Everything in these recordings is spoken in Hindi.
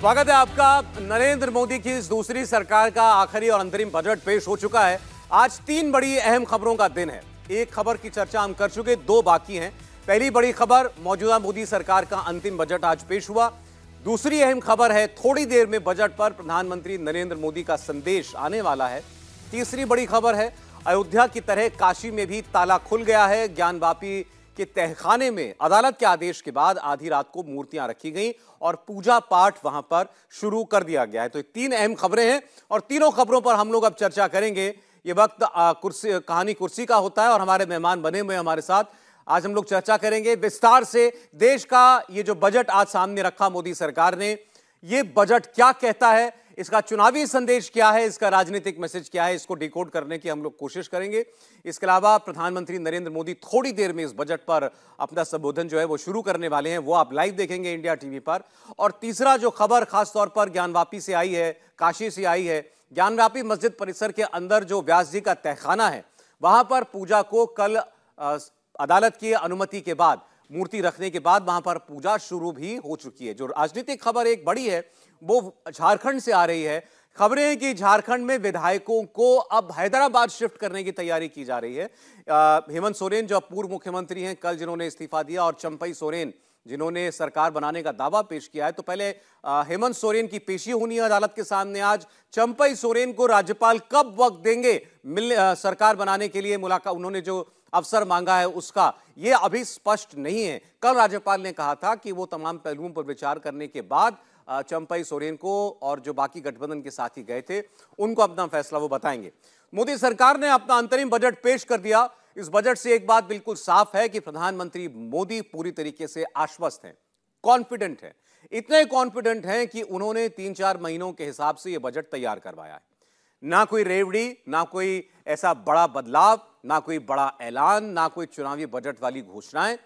स्वागत है आपका। नरेंद्र मोदी की इस दूसरी सरकार का आखिरी और अंतरिम बजट पेश हो चुका है। आज तीन बड़ी अहम खबरों का दिन है। एक खबर की चर्चा हम कर चुके, दो बाकी हैं। पहली बड़ी खबर, मौजूदा मोदी सरकार का अंतिम बजट आज पेश हुआ। दूसरी अहम खबर है, थोड़ी देर में बजट पर प्रधानमंत्री नरेंद्र मोदी का संदेश आने वाला है। तीसरी बड़ी खबर है, अयोध्या की तरह काशी में भी ताला खुल गया है। ज्ञानवापी के तहखाने में अदालत के आदेश के बाद आधी रात को मूर्तियां रखी गई और पूजा पाठ वहां पर शुरू कर दिया गया है। तो ये तीन अहम खबरें हैं और तीनों खबरों पर हम लोग अब चर्चा करेंगे। ये वक्त कहानी कुर्सी का होता है और हमारे मेहमान बने हुए हमारे साथ। आज हम लोग चर्चा करेंगे विस्तार से देश का ये जो बजट आज सामने रखा मोदी सरकार ने, ये बजट क्या कहता है, इसका चुनावी संदेश क्या है, इसका राजनीतिक मैसेज क्या है, इसको डिकोड करने की हम लोग कोशिश करेंगे। इसके अलावा प्रधानमंत्री नरेंद्र मोदी थोड़ी देर में इस बजट पर अपना संबोधन जो है वो शुरू करने वाले हैं, वो आप लाइव देखेंगे इंडिया टीवी पर। और तीसरा जो खबर खासतौर पर ज्ञानवापी से आई है, काशी से आई है, ज्ञानवापी मस्जिद परिसर के अंदर जो व्यास जी का तहखाना है, वहां पर पूजा को कल अदालत की अनुमति के बाद, मूर्ति रखने के बाद वहां पर पूजा शुरू भी हो चुकी है। जो राजनीतिक खबर एक बड़ी है वो झारखंड से आ रही है। खबरें हैं कि झारखंड में विधायकों को अब हैदराबाद शिफ्ट करने की तैयारी की जा रही है। हेमंत सोरेन जो पूर्व मुख्यमंत्री हैं, कल जिन्होंने इस्तीफा दिया, और चंपई सोरेन जिन्होंने सरकार बनाने का दावा पेश किया है। तो पहले हेमंत सोरेन की पेशी होनी है अदालत के सामने आज। चंपई सोरेन को राज्यपाल कब वक्त देंगे सरकार बनाने के लिए, मुलाकात उन्होंने जो अवसर मांगा है उसका, ये अभी स्पष्ट नहीं है। कल राज्यपाल ने कहा था कि वो तमाम पहलुओं पर विचार करने के बाद चंपई सोरेन को और जो बाकी गठबंधन के साथी गए थे उनको अपना फैसला वो बताएंगे। मोदी सरकार ने अपना अंतरिम बजट पेश कर दिया। इस बजट से एक बात बिल्कुल साफ है कि प्रधानमंत्री मोदी पूरी तरीके से आश्वस्त हैं, कॉन्फिडेंट हैं। इतने कॉन्फिडेंट हैं कि उन्होंने 3-4 महीनों के हिसाब से यह बजट तैयार करवाया है। ना कोई रेवड़ी, ना कोई ऐसा बड़ा बदलाव, ना कोई बड़ा ऐलान, ना कोई चुनावी बजट वाली घोषणाएं।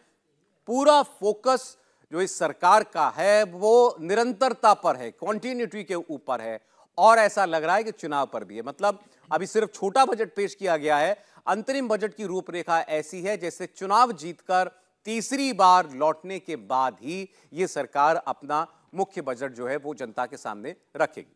पूरा फोकस जो इस सरकार का है वो निरंतरता पर है, कॉन्टिन्यूटी के ऊपर है, और ऐसा लग रहा है कि चुनाव पर भी है। मतलब अभी सिर्फ छोटा बजट पेश किया गया है। अंतरिम बजट की रूपरेखा ऐसी है जैसे चुनाव जीतकर तीसरी बार लौटने के बाद ही ये सरकार अपना मुख्य बजट जो है वो जनता के सामने रखेगी।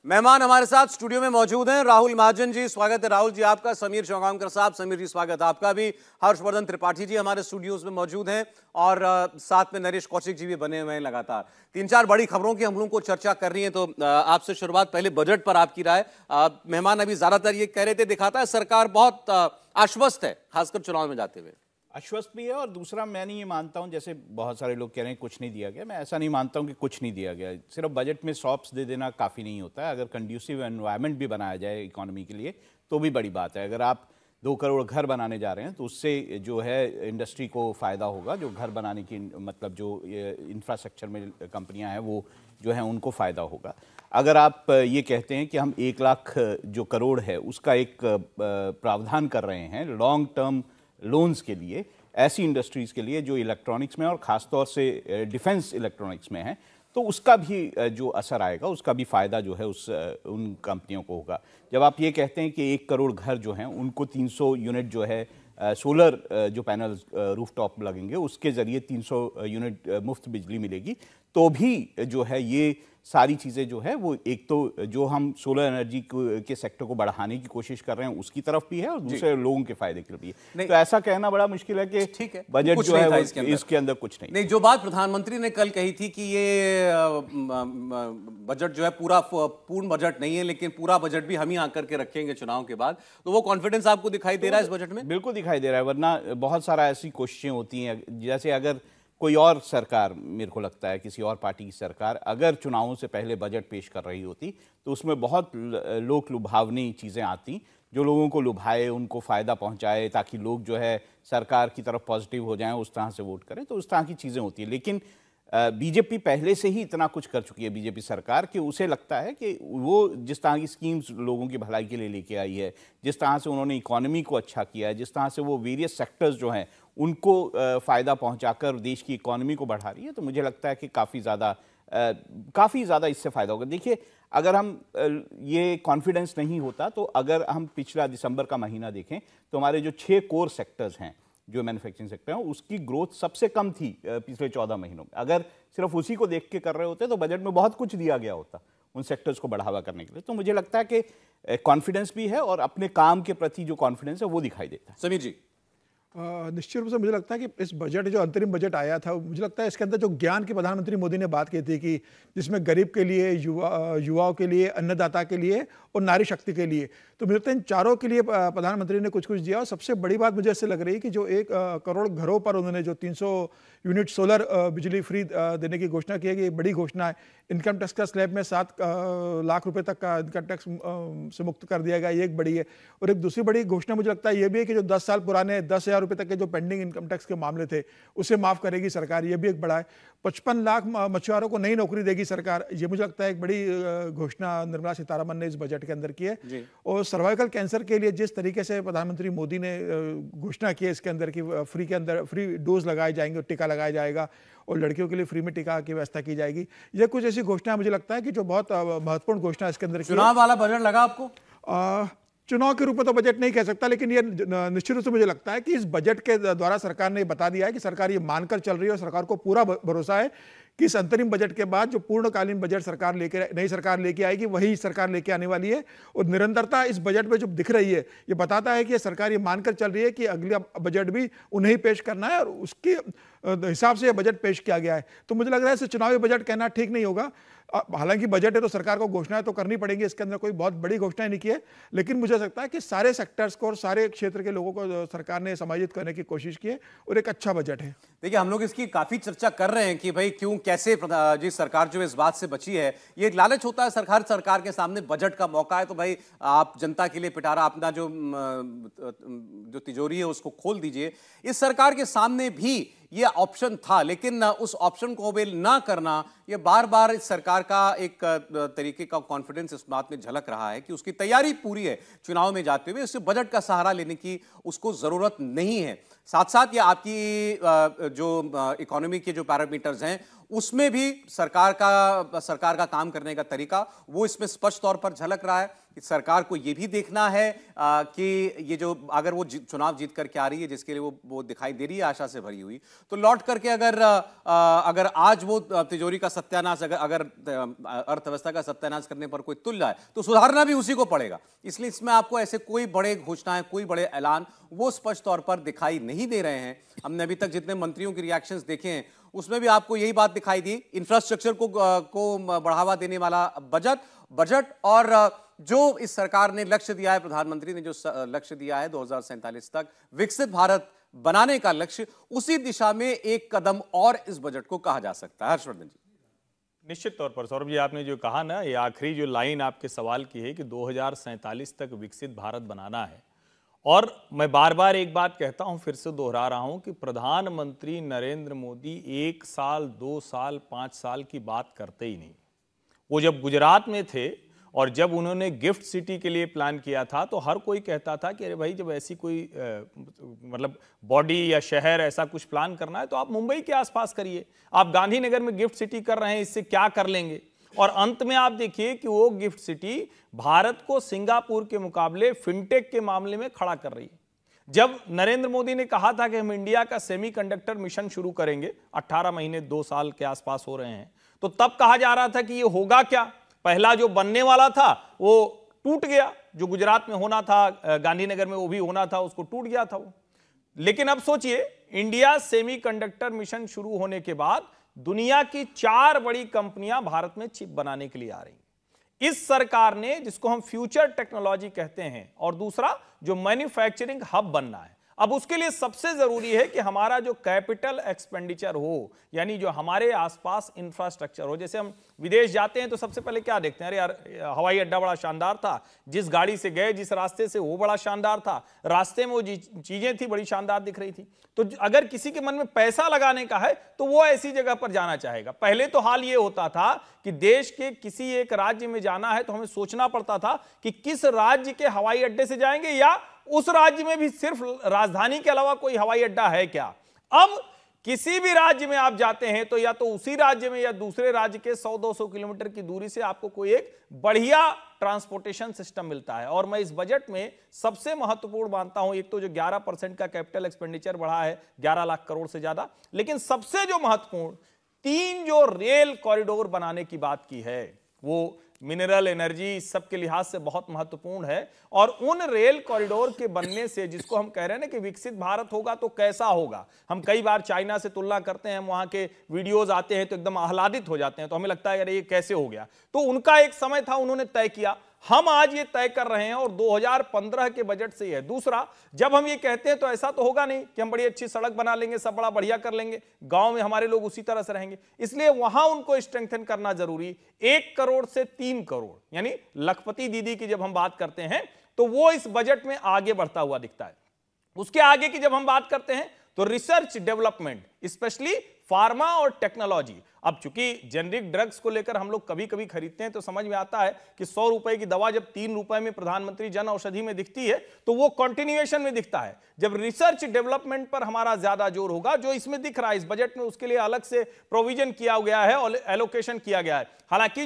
मेहमान हमारे साथ स्टूडियो में मौजूद हैं। राहुल महाजन जी, स्वागत है राहुल जी आपका। समीर चौगांवकर साहब, समीर जी स्वागत है आपका भी। हर्षवर्धन त्रिपाठी जी हमारे स्टूडियोज में मौजूद हैं और साथ में नरेश कौशिक जी भी बने हुए हैं लगातार। 3-4 बड़ी खबरों की हम लोग को चर्चा कर रही है, तो आपसे शुरुआत पहले बजट पर आपकी राय। मेहमान अभी ज्यादातर ये कह रहे थे, दिखाता है सरकार बहुत आश्वस्त है, खासकर चुनाव में जाते हुए। आश्वस्त भी है, और दूसरा मैं नहीं ये मानता हूं, जैसे बहुत सारे लोग कह रहे हैं कुछ नहीं दिया गया, मैं ऐसा नहीं मानता हूं कि कुछ नहीं दिया गया। सिर्फ बजट में सॉप्स दे देना काफ़ी नहीं होता है। अगर कंड्यूसिव एनवायरनमेंट भी बनाया जाए इकोनॉमी के लिए तो भी बड़ी बात है। अगर आप 2 करोड़ घर बनाने जा रहे हैं तो उससे जो है इंडस्ट्री को फ़ायदा होगा, जो घर बनाने की मतलब जो इंफ्रास्ट्रक्चर में कंपनियाँ हैं वो जो है उनको फ़ायदा होगा। अगर आप ये कहते हैं कि हम 1 लाख जो करोड़ है उसका एक प्रावधान कर रहे हैं लॉन्ग टर्म लोन्स के लिए, ऐसी इंडस्ट्रीज़ के लिए जो इलेक्ट्रॉनिक्स में और ख़ासतौर से डिफेंस इलेक्ट्रॉनिक्स में है, तो उसका भी जो असर आएगा, उसका भी फ़ायदा जो है उन कंपनियों को होगा। जब आप ये कहते हैं कि 1 करोड़ घर जो हैं उनको 300 यूनिट जो है सोलर जो पैनल्स रूफटॉप लगेंगे, उसके ज़रिए 300 यूनिट मुफ्त बिजली मिलेगी, तो भी जो है ये सारी चीज़ें जो है वो एक तो जो हम सोलर एनर्जी के सेक्टर को बढ़ाने की कोशिश कर रहे हैं उसकी तरफ भी है और दूसरे लोगों के फायदे के लिए भी है। तो ऐसा कहना बड़ा मुश्किल है कि ठीक है बजट जो है इसके अंदर कुछ नहीं। जो बात प्रधानमंत्री ने कल कही थी कि ये बजट जो है पूर्ण बजट नहीं है, लेकिन पूरा बजट भी हम ही आकर के रखेंगे चुनाव के बाद, तो वो कॉन्फिडेंस आपको दिखाई दे रहा है इस बजट में? बिल्कुल दिखाई दे रहा है, वरना बहुत सारा ऐसी कोशिशें होती हैं। जैसे अगर कोई और सरकार, मेरे को लगता है किसी और पार्टी की सरकार अगर चुनावों से पहले बजट पेश कर रही होती तो उसमें बहुत लोक लुभावनी चीज़ें आती, जो लोगों को लुभाए, उनको फ़ायदा पहुंचाए, ताकि लोग जो है सरकार की तरफ पॉजिटिव हो जाएं, उस तरह से वोट करें, तो उस तरह की चीज़ें होती हैं। लेकिन बीजेपी पहले से ही इतना कुछ कर चुकी है, बीजेपी सरकार, कि उसे लगता है कि वो जिस तरह की स्कीम्स लोगों की भलाई के लिए लेके आई है, जिस तरह से उन्होंने इकोनॉमी को अच्छा किया है, जिस तरह से वो वेरियस सेक्टर्स जो हैं उनको फ़ायदा पहुंचाकर देश की इकोनॉमी को बढ़ा रही है, तो मुझे लगता है कि काफ़ी ज़्यादा इससे फ़ायदा होगा। देखिए, अगर हम ये कॉन्फिडेंस नहीं होता तो अगर हम पिछला दिसंबर का महीना देखें तो हमारे जो 6 कोर सेक्टर्स हैं जो मैन्युफैक्चरिंग सेक्टर है उसकी ग्रोथ सबसे कम थी पिछले 14 महीनों में। अगर सिर्फ उसी को देख के कर रहे होते तो बजट में बहुत कुछ दिया गया होता उन सेक्टर्स को बढ़ावा करने के लिए। तो मुझे लगता है कि कॉन्फिडेंस भी है और अपने काम के प्रति जो कॉन्फिडेंस है वो दिखाई देता है। समीर जी, निश्चित रूप से मुझे लगता है कि इस बजट जो अंतरिम बजट आया था, मुझे लगता है इसके अंदर जो ज्ञान की प्रधानमंत्री मोदी ने बात की थी कि जिसमें गरीब के लिए, युवाओं के लिए, अन्नदाता के लिए और नारी शक्ति के लिए, तो मुझे लगता है इन चारों के लिए प्रधानमंत्री ने कुछ कुछ दिया। और सबसे बड़ी बात मुझे ऐसे लग रही है कि जो 1 करोड़ घरों पर उन्होंने जो 300 यूनिट सोलर बिजली फ्री देने की घोषणा की है, ये बड़ी घोषणा है। इनकम टैक्स का स्लैब में 7 लाख रुपए तक का इनकम टैक्स से मुक्त कर दिया गया, ये एक बड़ी है। और एक दूसरी बड़ी घोषणा मुझे लगता है ये भी है कि जो 10 साल पुराने 10,000 रुपए तक के जो पेंडिंग इनकम टैक्स के मामले थे उसे माफ करेगी सरकार, ये भी एक बड़ा है। 55 लाख मछुआरों को नई नौकरी देगी सरकार, ये मुझे लगता है एक बड़ी घोषणा निर्मला सीतारमण ने इस बजट के अंदर की है। और सर्वाइकल कैंसर के लिए जिस तरीके से प्रधानमंत्री मोदी ने घोषणा की है इसके अंदर की फ्री डोज लगाए जाएंगे, टीका लगाया जाएगा और लड़कियों के लिए फ्री में टीका की व्यवस्था की जाएगी, ये कुछ ऐसी घोषणा मुझे लगता है कि जो बहुत महत्वपूर्ण घोषणा इसके अंदर। चुनाव वाला बजट लगा आपको? चुनाव के रूप में तो बजट नहीं कह सकता, लेकिन ये निश्चित रूप से मुझे लगता है कि इस बजट के द्वारा सरकार ने बता दिया है कि सरकार ये मानकर चल रही है और सरकार को पूरा भरोसा है कि इस अंतरिम बजट के बाद जो पूर्णकालीन बजट सरकार नई सरकार लेके आएगी वही सरकार लेके आने वाली है। और निरंतरता इस बजट में जो दिख रही है ये बताता है कि ये सरकार ये मानकर चल रही है कि अगला बजट भी उन्हें ही पेश करना है और उसके हिसाब से यह बजट पेश किया गया है। तो मुझे लग रहा है इसे चुनावी बजट कहना ठीक नहीं होगा। हालांकि बजट है तो सरकार को घोषणाएं तो करनी पड़ेंगी, इसके अंदर कोई बहुत बड़ी घोषणाएं नहीं की है, लेकिन मुझे लगता है कि सारे सेक्टर्स को और सारे क्षेत्र के लोगों को सरकार ने समायोजित करने की कोशिश की है और एक अच्छा बजट है। देखिए, हम लोग इसकी काफी चर्चा कर रहे हैं कि भाई क्यों कैसे जी सरकार जो इस बात से बची है। ये एक लालच होता है सरकार के सामने बजट का मौका है तो भाई आप जनता के लिए पिटारा अपना जो तिजोरी है उसको खोल दीजिए। इस सरकार के सामने भी ये ऑप्शन था, लेकिन उस ऑप्शन को अवेल ना करना, ये बार बार इस सरकार का एक तरीके का कॉन्फिडेंस इस बात में झलक रहा है कि उसकी तैयारी पूरी है चुनाव में जाते हुए, उससे बजट का सहारा लेने की उसको जरूरत नहीं है। साथ साथ ये आपकी जो इकोनॉमी के जो पैरामीटर्स हैं उसमें भी सरकार का काम करने का तरीका वो इसमें स्पष्ट तौर पर झलक रहा है कि सरकार को ये भी देखना है कि ये जो अगर वो चुनाव जीत करके आ रही है जिसके लिए वो दिखाई दे रही है आशा से भरी हुई, तो लौट करके अगर आज वो तिजोरी का सत्यानाश अगर अर्थव्यवस्था का सत्यानाश करने पर कोई तुल जाए तो सुधारना भी उसी को पड़ेगा। इसलिए इसमें आपको ऐसे कोई बड़े घोषणाएं, कोई बड़े ऐलान वो स्पष्ट तौर पर दिखाई नहीं दे रहे हैं। हमने अभी तक जितने मंत्रियों के रिएक्शंस देखे हैं उसमें भी आपको यही बात दिखाई दी, इंफ्रास्ट्रक्चर को बढ़ावा देने वाला बजट और जो इस सरकार ने लक्ष्य दिया है, प्रधानमंत्री ने जो लक्ष्य दिया है 2047 तक विकसित भारत बनाने का लक्ष्य, उसी दिशा में एक कदम और इस बजट को कहा जा सकता है। हर्षवर्धन जी। निश्चित तौर पर सौरभ जी, आपने जो कहा ना, ये आखिरी जो लाइन आपके सवाल की है कि 2047 तक विकसित भारत बनाना है, और मैं बार बार एक बात कहता हूं, फिर से दोहरा रहा हूं कि प्रधानमंत्री नरेंद्र मोदी 1 साल, 2 साल, 5 साल की बात करते ही नहीं। वो जब गुजरात में थे और जब उन्होंने गिफ्ट सिटी के लिए प्लान किया था तो हर कोई कहता था कि अरे भाई, जब ऐसी कोई मतलब बॉडी या शहर ऐसा कुछ प्लान करना है तो आप मुंबई के आसपास करिए, आप गांधीनगर में गिफ्ट सिटी कर रहे हैं, इससे क्या कर लेंगे। और अंत में आप देखिए कि वो गिफ्ट सिटी भारत को सिंगापुर के मुकाबले फिनटेक के मामले में खड़ा कर रही है। जब नरेंद्र मोदी ने कहा था कि हम इंडिया का सेमीकंडक्टर मिशन शुरू करेंगे, 18 महीने 2 साल के आसपास हो रहे हैं, तो तब कहा जा रहा था कि ये होगा क्या, पहला जो बनने वाला था वो टूट गया, जो गुजरात में होना था, गांधीनगर में वो भी होना था, उसको टूट गया था वो। लेकिन अब सोचिए, इंडिया सेमीकंडक्टर मिशन शुरू होने के बाद दुनिया की 4 बड़ी कंपनियां भारत में चिप बनाने के लिए आ रही। इस सरकार ने, जिसको हम फ्यूचर टेक्नोलॉजी कहते हैं, और दूसरा जो मैन्युफैक्चरिंग हब बनना है, अब उसके लिए सबसे जरूरी है कि हमारा जो कैपिटल एक्सपेंडिचर हो, यानी जो हमारे आसपास इंफ्रास्ट्रक्चर हो। जैसे हम विदेश जाते हैं तो सबसे पहले क्या देखते हैं, अरे यार हवाई अड्डा बड़ा शानदार था, जिस गाड़ी से गए, जिस रास्ते से, वो बड़ा शानदार था, रास्ते में वो चीजें थी बड़ी शानदार दिख रही थी। तो अगर किसी के मन में पैसा लगाने का है तो वो ऐसी जगह पर जाना चाहेगा। पहले तो हाल ये होता था कि देश के किसी एक राज्य में जाना है तो हमें सोचना पड़ता था कि किस राज्य के हवाई अड्डे से जाएंगे, या उस राज्य में भी सिर्फ राजधानी के अलावा कोई हवाई अड्डा है क्या। अब किसी भी राज्य में आप जाते हैं तो या तो उसी राज्य में या दूसरे राज्य के 100-200 किलोमीटर की दूरी से आपको कोई एक बढ़िया ट्रांसपोर्टेशन सिस्टम मिलता है। और मैं इस बजट में सबसे महत्वपूर्ण मानता हूं, एक तो जो 11% का कैपिटल एक्सपेंडिचर बढ़ा है 11 लाख करोड़ से ज्यादा, लेकिन सबसे जो महत्वपूर्ण 3 जो रेल कॉरिडोर बनाने की बात की है वो मिनरल एनर्जी सबके लिहाज से बहुत महत्वपूर्ण है। और उन रेल कॉरिडोर के बनने से, जिसको हम कह रहे हैं ना कि विकसित भारत होगा तो कैसा होगा, हम कई बार चाइना से तुलना करते हैं, वहां के वीडियोस आते हैं तो एकदम आह्लादित हो जाते हैं, तो हमें लगता है यार ये कैसे हो गया। तो उनका एक समय था, उन्होंने तय किया, हम आज ये तय कर रहे हैं और 2015 के बजट से ही है। दूसरा, जब हम ये कहते हैं तो ऐसा तो होगा नहीं कि हम बड़ी अच्छी सड़क बना लेंगे, सब बड़ा बढ़िया कर लेंगे, गांव में हमारे लोग उसी तरह से रहेंगे, इसलिए वहां उनको स्ट्रेंथन करना जरूरी। 1 करोड़ से 3 करोड़ यानी लखपति दीदी की जब हम बात करते हैं तो वो इस बजट में आगे बढ़ता हुआ दिखता है। उसके आगे की जब हम बात करते हैं तो रिसर्च डेवलपमेंट, स्पेशली फार्मा और टेक्नोलॉजी। अब चूंकि जेनरिक ड्रग्स को लेकर हम लोग कभी कभी खरीदते हैं तो समझ में आता है कि 100 रुपए की दवा जब 3 रुपए में प्रधानमंत्री जन औषधि में दिखती है तो वो कंटिन्यूएशन में दिखता है। जब रिसर्च डेवलपमेंट पर हमारा ज्यादा जोर होगा, जो इसमें दिख रहा है इस बजट में, उसके लिए अलग से प्रोविजन किया गया है और एलोकेशन किया गया है। हालांकि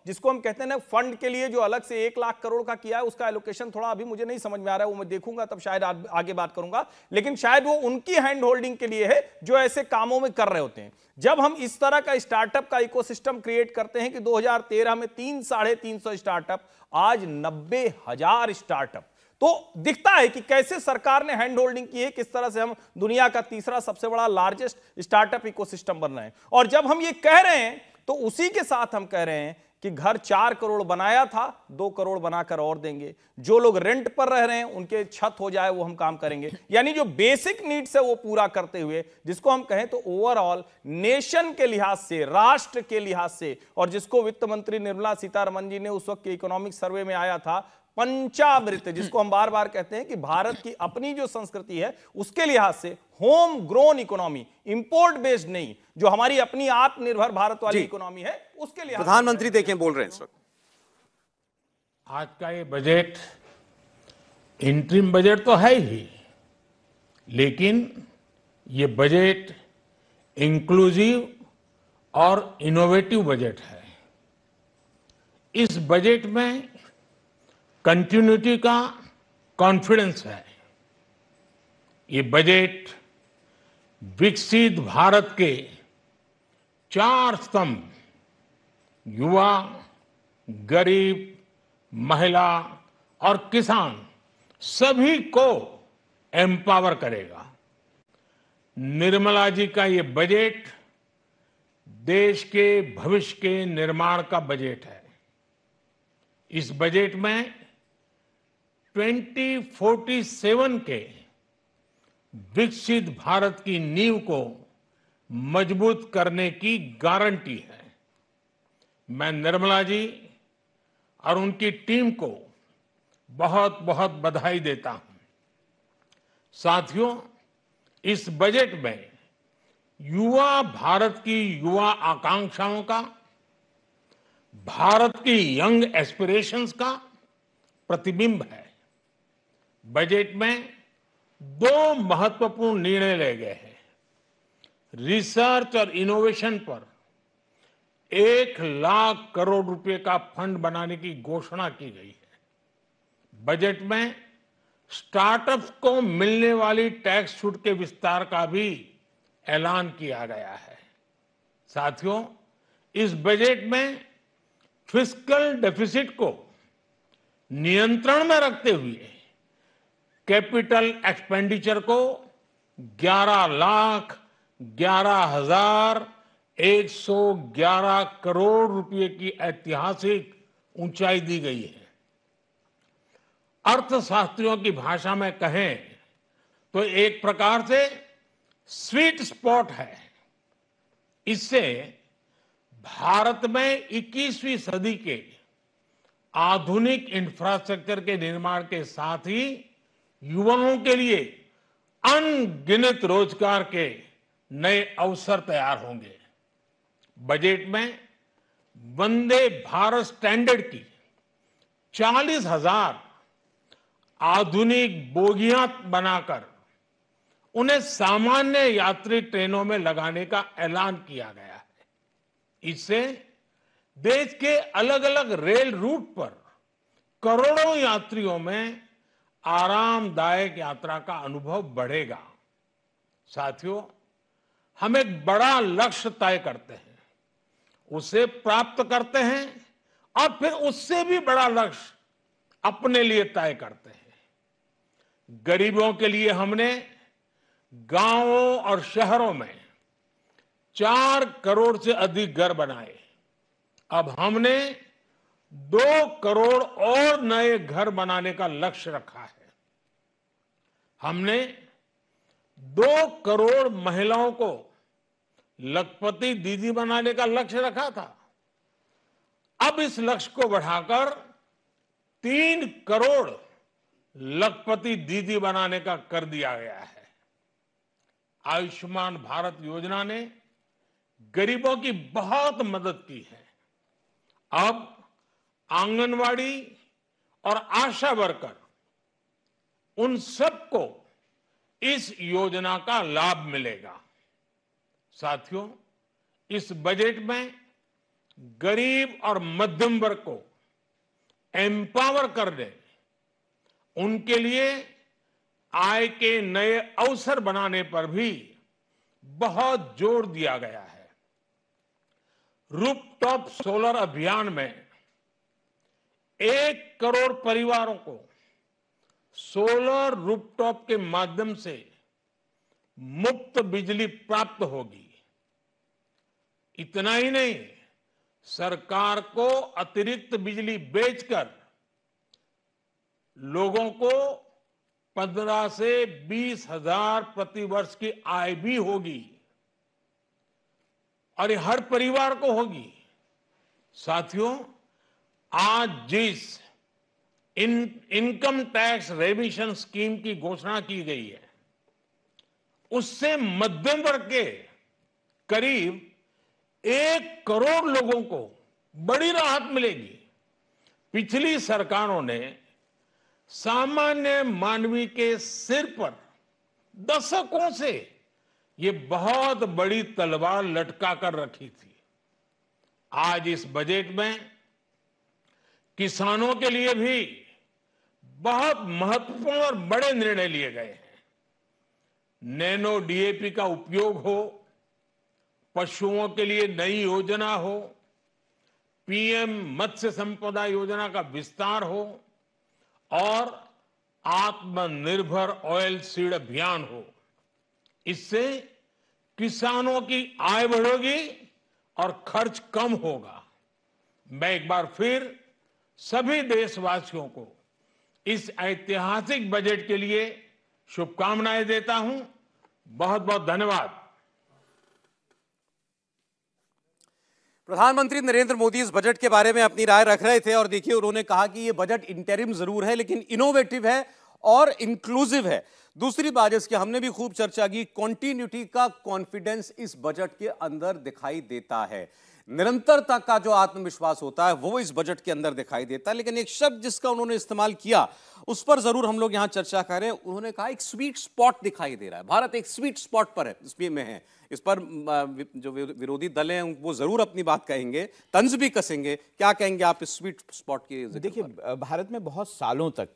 जिसको हम कहते हैं ना फंड के लिए जो अलग से 1 लाख करोड़ का किया है, उसका एलोकेशन थोड़ा अभी मुझे नहीं समझ में आ रहा है, वो मैं देखूंगा तब शायद आगे बात करूंगा, लेकिन शायद वो उनकी हैंड होल्डिंग के लिए है जो ऐसे कामों में कर रहे होते हैं। जब हम इस तरह का स्टार्टअप का इकोसिस्टम क्रिएट करते हैं कि 2013 में 300-350 स्टार्टअप, आज 90,000 स्टार्टअप, तो दिखता है कि कैसे सरकार ने हैंड होल्डिंग की है, किस तरह से हम दुनिया का तीसरा सबसे बड़ा लार्जेस्ट स्टार्टअप इकोसिस्टम बन रहे हैं। और जब हम ये कह रहे हैं तो उसी के साथ हम कह रहे हैं कि घर 4 करोड़ बनाया था, 2 करोड़ बनाकर और देंगे। जो लोग रेंट पर रह रहे हैं उनके छत हो जाए वो हम काम करेंगे, यानी जो बेसिक नीड्स है वो पूरा करते हुए, जिसको हम कहें तो ओवरऑल नेशन के लिहाज से, राष्ट्र के लिहाज से, और जिसको वित्त मंत्री निर्मला सीतारमण जी ने उस वक्त के इकोनॉमिक सर्वे में आया था पंचामृत, जिसको हम बार बार कहते हैं कि भारत की अपनी जो संस्कृति है उसके लिहाज से home grown economy, import based नहीं, जो हमारी अपनी आत्मनिर्भर भारत वाली इकोनॉमी है, उसके लिहाज प्रधानमंत्री देखें बोल रहे हैं इस वक्त। आज का ये बजट इंटरिम बजट तो है ही, लेकिन ये बजट इंक्लूसिव और इनोवेटिव बजट है। इस बजट में कंटिन्यूटी का कॉन्फिडेंस है। ये बजट विकसित भारत के 4 स्तंभ, युवा, गरीब, महिला और किसान, सभी को एम्पावर करेगा। निर्मला जी का ये बजट देश के भविष्य के निर्माण का बजट है। इस बजट में 2047 के विकसित भारत की नींव को मजबूत करने की गारंटी है। मैं निर्मला जी और उनकी टीम को बहुत बहुत बधाई देता हूं। साथियों, इस बजट में युवा भारत की युवा आकांक्षाओं का, भारत की यंग एस्पिरेशंस का प्रतिबिंब है। बजट में 2 महत्वपूर्ण निर्णय लिए गए हैं। रिसर्च और इनोवेशन पर 1 लाख करोड़ रुपए का फंड बनाने की घोषणा की गई है। बजट में स्टार्टअप्स को मिलने वाली टैक्स छूट के विस्तार का भी ऐलान किया गया है। साथियों, इस बजट में फिस्कल डेफिसिट को नियंत्रण में रखते हुए कैपिटल एक्सपेंडिचर को 11,11,111 करोड़ रुपए की ऐतिहासिक ऊंचाई दी गई है। अर्थशास्त्रियों की भाषा में कहें तो एक प्रकार से स्वीट स्पॉट है। इससे भारत में 21वीं सदी के आधुनिक इंफ्रास्ट्रक्चर के निर्माण के साथ ही युवाओं के लिए अनगिनत रोजगार के नए अवसर तैयार होंगे। बजट में वंदे भारत स्टैंडर्ड की 40,000 आधुनिक बोगियां बनाकर उन्हें सामान्य यात्री ट्रेनों में लगाने का ऐलान किया गया है। इससे देश के अलग अलग रेल रूट पर करोड़ों यात्रियों में आरामदायक यात्रा का अनुभव बढ़ेगा। साथियों, हम एक बड़ा लक्ष्य तय करते हैं, उसे प्राप्त करते हैं और फिर उससे भी बड़ा लक्ष्य अपने लिए तय करते हैं। गरीबों के लिए हमने गांवों और शहरों में 4 करोड़ से अधिक घर बनाए। अब हमने 2 करोड़ और नए घर बनाने का लक्ष्य रखा है। हमने 2 करोड़ महिलाओं को लखपति दीदी बनाने का लक्ष्य रखा था। अब इस लक्ष्य को बढ़ाकर 3 करोड़ लखपति दीदी बनाने का कर दिया गया है। आयुष्मान भारत योजना ने गरीबों की बहुत मदद की है। अब आंगनवाड़ी और आशा वर्कर, उन सबको इस योजना का लाभ मिलेगा। साथियों, इस बजट में गरीब और मध्यम वर्ग को एम्पावर करने, उनके लिए आय के नए अवसर बनाने पर भी बहुत जोर दिया गया है। रूफटॉप सोलर अभियान में 1 करोड़ परिवारों को सोलर रूफटॉप के माध्यम से मुफ्त बिजली प्राप्त होगी। इतना ही नहीं, सरकार को अतिरिक्त बिजली बेचकर लोगों को 15 से 20 हजार प्रति वर्ष की आय भी होगी और ये हर परिवार को होगी। साथियों, आज जिस इनकम टैक्स रेमिशन स्कीम की घोषणा की गई है, उससे मध्यम वर्ग के करीब 1 करोड़ लोगों को बड़ी राहत मिलेगी। पिछली सरकारों ने सामान्य मानवी के सिर पर दशकों से ये बहुत बड़ी तलवार लटका कर रखी थी। आज इस बजट में किसानों के लिए भी बहुत महत्वपूर्ण और बड़े निर्णय लिए गए हैं। नैनो डीएपी का उपयोग हो, पशुओं के लिए नई योजना हो, पीएम मत्स्य संपदा योजना का विस्तार हो और आत्मनिर्भर ऑयल सीड अभियान हो। इससे किसानों की आय बढ़ेगी और खर्च कम होगा। मैं एक बार फिर सभी देशवासियों को इस ऐतिहासिक बजट के लिए शुभकामनाएं देता हूं। बहुत बहुत धन्यवाद। प्रधानमंत्री नरेंद्र मोदी इस बजट के बारे में अपनी राय रख रहे थे और देखिए, उन्होंने कहा कि यह बजट इंटरिम जरूर है लेकिन इनोवेटिव है और इंक्लूसिव है। दूसरी बात, इसकी हमने भी खूब चर्चा की, कॉन्टिन्यूटी का कॉन्फिडेंस इस बजट के अंदर दिखाई देता है। निरंतरता का जो आत्मविश्वास होता है वो इस बजट के अंदर दिखाई देता है। लेकिन एक शब्द जिसका उन्होंने इस्तेमाल किया उस पर जरूर हम लोग यहां चर्चा करें। उन्होंने कहा एक स्वीट स्पॉट दिखाई दे रहा है, भारत एक स्वीट स्पॉट पर है, इसमें में है। इस पर जो विरोधी दल हैं वो जरूर अपनी बात कहेंगे, तंज भी कसेंगे। क्या कहेंगे आप इस स्वीट स्पॉट की? देखिए, भारत में बहुत सालों तक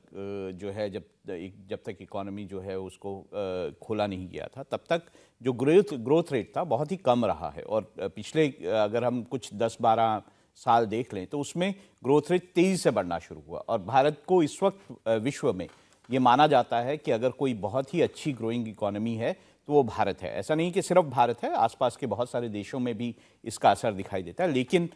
जो है जब तक इकोनॉमी जो है उसको खोला नहीं गया था, तब तक जो ग्रोथ रेट था बहुत ही कम रहा है। और पिछले अगर हम कुछ 10-12 साल देख लें तो उसमें ग्रोथ रेट तेजी से बढ़ना शुरू हुआ। और भारत को इस वक्त विश्व में ये माना जाता है कि अगर कोई बहुत ही अच्छी ग्रोइंग इकोनॉमी है तो वो भारत है। ऐसा नहीं कि सिर्फ भारत है, आसपास के बहुत सारे देशों में भी इसका असर दिखाई देता है। लेकिन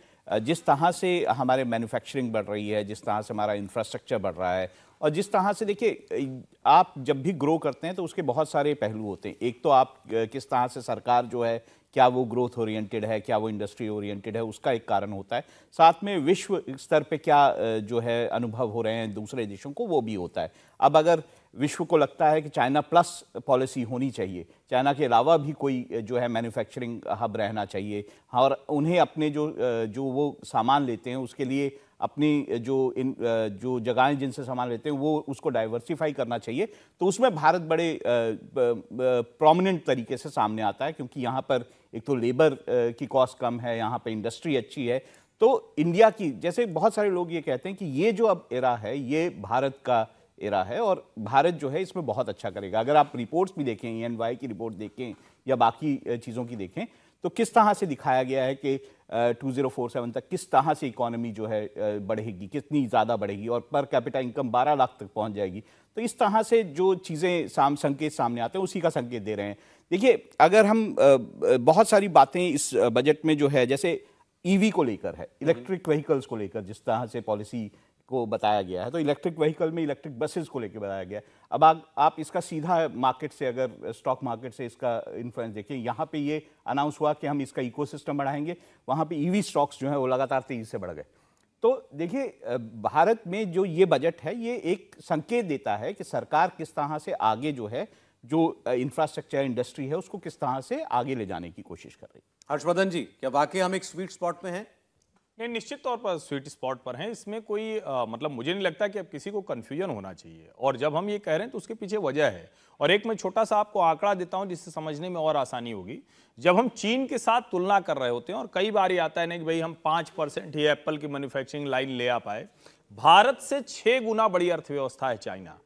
जिस तरह से हमारे मैन्युफैक्चरिंग बढ़ रही है, जिस तरह से हमारा इंफ्रास्ट्रक्चर बढ़ रहा है और जिस तरह से, देखिए, आप जब भी ग्रो करते हैं तो उसके बहुत सारे पहलू होते हैं। एक तो आप किस तरह से सरकार जो है, क्या वो ग्रोथ ओरिएंटेड है, क्या वो इंडस्ट्री ओरिएंटेड है, उसका एक कारण होता है। साथ में विश्व स्तर पे क्या जो है अनुभव हो रहे हैं दूसरे देशों को, वो भी होता है। अब अगर विश्व को लगता है कि चाइना प्लस पॉलिसी होनी चाहिए, चाइना के अलावा भी कोई जो है मैन्युफैक्चरिंग हब रहना चाहिए और उन्हें अपने जो वो सामान लेते हैं उसके लिए अपनी जो जगहें जिनसे सामान लेते हैं वो उसको डाइवर्सिफाई करना चाहिए, तो उसमें भारत बड़े प्रोमिनेंट तरीके से सामने आता है, क्योंकि यहाँ पर एक तो लेबर की कॉस्ट कम है, यहाँ पर इंडस्ट्री अच्छी है। तो इंडिया की, जैसे बहुत सारे लोग ये कहते हैं कि ये जो अब एरा है ये भारत का एरा है और भारत जो है इसमें बहुत अच्छा करेगा। अगर आप रिपोर्ट्स भी देखें, EY की रिपोर्ट देखें या बाकी चीज़ों की देखें, तो किस तरह से दिखाया गया है कि 2047 तक किस तरह से इकोनॉमी जो है बढ़ेगी, कितनी ज़्यादा बढ़ेगी और पर कैपिटा इनकम 12 लाख तक पहुंच जाएगी। तो इस तरह से जो चीज़ें संकेत सामने आते हैं उसी का संकेत दे रहे हैं। देखिए, अगर हम बहुत सारी बातें इस बजट में जो है, जैसे EV को लेकर है, इलेक्ट्रिक व्हीकल्स को लेकर जिस तरह से पॉलिसी को बताया गया है, तो इलेक्ट्रिक व्हीकल में इलेक्ट्रिक बसेस को लेकर बताया गया है। अब आप इसका सीधा मार्केट से, अगर स्टॉक मार्केट से इसका इन्फ्लुएंस देखें, यहाँ पे ये अनाउंस हुआ कि हम इसका इकोसिस्टम बढ़ाएंगे, वहाँ पे EV स्टॉक्स जो है वो लगातार तेजी से बढ़ गए। तो देखिए, भारत में जो ये बजट है ये एक संकेत देता है कि सरकार किस तरह से आगे जो है, जो इंफ्रास्ट्रक्चर इंडस्ट्री है उसको किस तरह से आगे ले जाने की कोशिश कर रही है। हर्षवर्धन जी, क्या वाकई हम एक स्वीट स्पॉट में हैं? नहीं, निश्चित तौर पर स्वीट स्पॉट पर हैं। इसमें कोई मतलब मुझे नहीं लगता कि अब किसी को कन्फ्यूजन होना चाहिए, और जब हम ये कह रहे हैं तो उसके पीछे वजह है। और एक मैं छोटा सा आपको आंकड़ा देता हूं जिससे समझने में और आसानी होगी। जब हम चीन के साथ तुलना कर रहे होते हैं, और कई बार ये आता है ना कि भाई हम 5% ही एप्पल की मैन्युफैक्चरिंग लाइन ले आ पाए, भारत से 6 गुना बड़ी अर्थव्यवस्था है चाइना।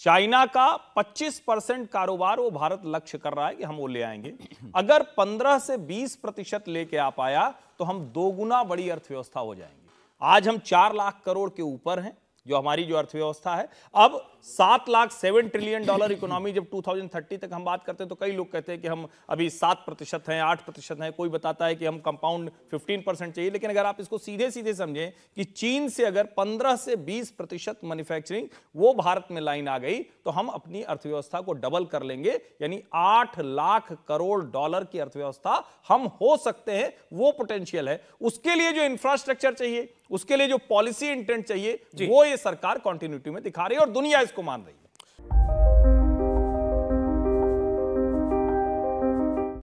चाइना का 25% कारोबार वो भारत लक्ष्य कर रहा है कि हम वो ले आएंगे। अगर 15 से 20% लेके आ पाया तो हम 2 गुना बड़ी अर्थव्यवस्था हो जाएंगे। आज हम 4 लाख करोड़ के ऊपर हैं जो हमारी जो अर्थव्यवस्था है। अब 7 ट्रिलियन डॉलर इकोनॉमी जब 2030 तक हम बात करते हैं तो कई लोग कहते हैं कि हम अभी 7% हैं, 8% हैं, कोई बताता है कि हम कंपाउंड 15% चाहिए। लेकिन अगर आप इसको सीधे सीधे समझें कि चीन से अगर 15 से 20% मैन्युफैक्चरिंग वो भारत में लाइन आ गई तो हम अपनी अर्थव्यवस्था को डबल कर लेंगे, यानी 8 लाख करोड़ डॉलर की अर्थव्यवस्था हम हो सकते हैं। वो पोटेंशियल है। उसके लिए जो इंफ्रास्ट्रक्चर चाहिए, उसके लिए जो पॉलिसी इंटेंट चाहिए, वो ये सरकार कंटिन्यूटी में दिखा रही है और दुनिया इसको मान रही है।